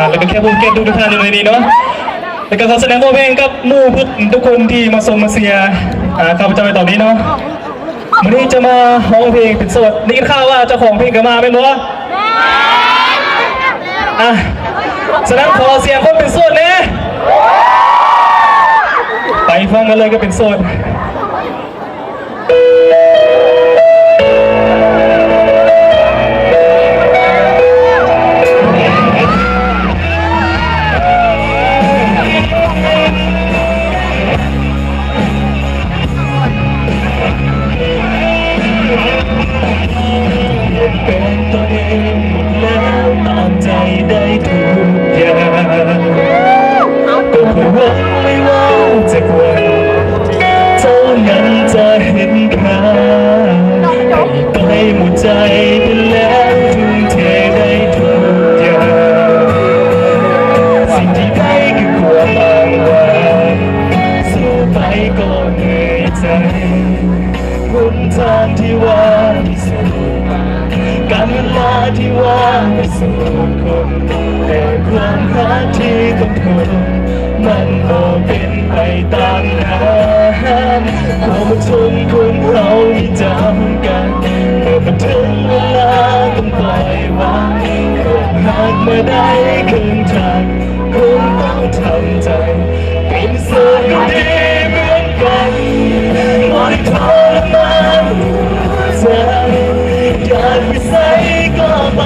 แล้วก็แค่ภูเก็ตทุกท่านอยู่ในนี้เนาะแล้วก็ขอแสดงความเองกับหมู่เพื่อนทุกคนที่มาส่งมาเสียข้าพเจ้าในตอนนี้เนาะวันนี้จะมาร้องเพลงเป็นโสดนี่กินข้าวว่าเจ้าของเพลงก็มาเป็นบ่แสดงขอเสียงคนเป็นโสดเนี่ยไปฟังกันเลยก็เป็นโสดเป็นตัวเองหมดแล้วตามใจได้ทุกอย่างก็เพื่อหวังไม่ว่าจากวันเท่านั้นจะเห็นค่าให้ไปหมดใจไปแล้วทุ่มเทได้ทุกอย่างสิ่งที่ได้คือความบางวันสู้ไปก็เหนื่อยใจหนทางที่ว่างที่สุดการเวลาที่ว่างไม่สู้คนแต่ความรักที่ต้องทนมันก็เป็นไปตามนั้นความอดทนคนเราที่จำกันเมื่อมาถึงเวลาต้องปล่อยวางความรักเมื่อได้ครึ่งทางคงต้องทำใจเป็นส่วนก็ดีเหมือนกันไม่ทรมานหัวใจอยากไปใส่ก็ไป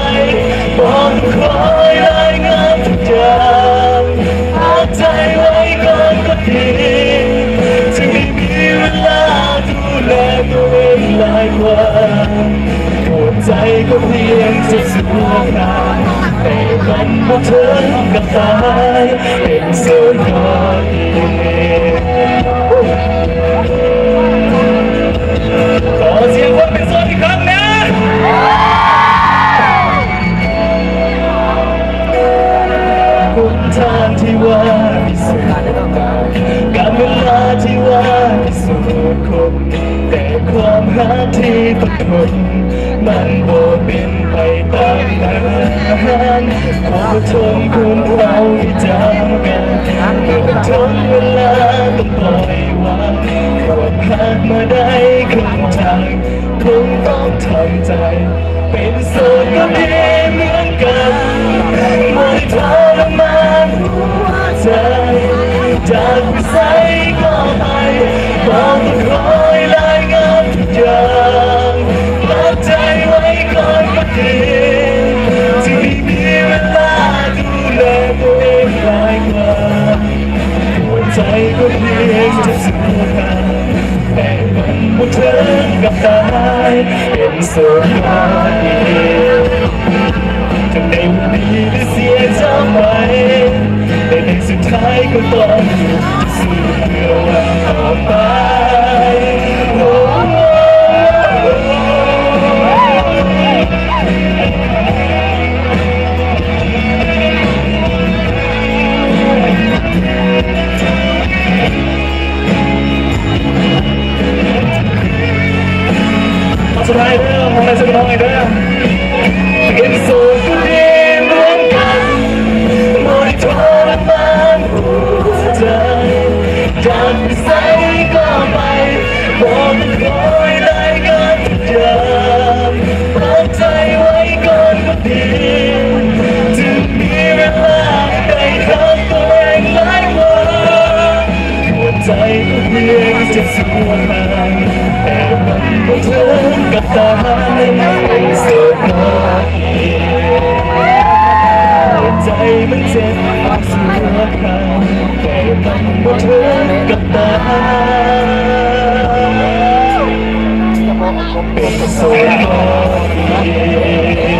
บอกคอยรายงานทุกอย่างพักใจไว้ก่อนก็ดีจะไม่มีเวลาดูแลตัวเองหลายวันหัวใจก็เพียงจะสู้คราวแต่มันบ่ถึงกับตายเป็นส่วนก็ดีขอเสียงคนเป็นโสดอีกครั้งนะหนทางที่ว่าพิสูจน์การเวลาที่ว่าพิสูจน์คนแต่ความรักที่ต้องทนมันบ่เป็นไปตามนั้นความอดทนคนเราที่จำกันเมื่อถึงเวลาต้องปล่อยวางความรักมาได้ครึ่งทางคงต้องทำใจเป็นโสดก็ดีเหมือนกันไม่ทรมานหัวใจจากวิสัยก็ไปบอกต้องคอยรายงานทุกอย่างรักใจไว้ก่อนก็ดีจะไม่มีเวลาดูแลตัวเองหลายวันหัวใจก็เพียงจะสู้กันแต่มันบ่ถึงกับตายเป็นโสดก็ดีจะในวันนี้ได้เสียจำไว้แต่ในสุดท้ายก็ต้องจะสู้เพื่อวันต่อไปสุดท้ายเรื่องของในสมองอีกเรื่องเป็นโสดก็ดีเหมือนกันไม่ทรมานหัวใจจากไปใส่ก็ไปบอกต้องคอยรายงานทุกอย่างพักใจไว้ก่อนก็ดีจะมีเวลาได้รักตัวเองหลายวันหัวใจก็เพียงจะสู้มันแต่มันบ่ถึงกับตายเป็นโสดก็ดีหัวใจมันเจ็บสู้คราวแต่มันบ่ถึงกับตายเป็นโสดก็ดี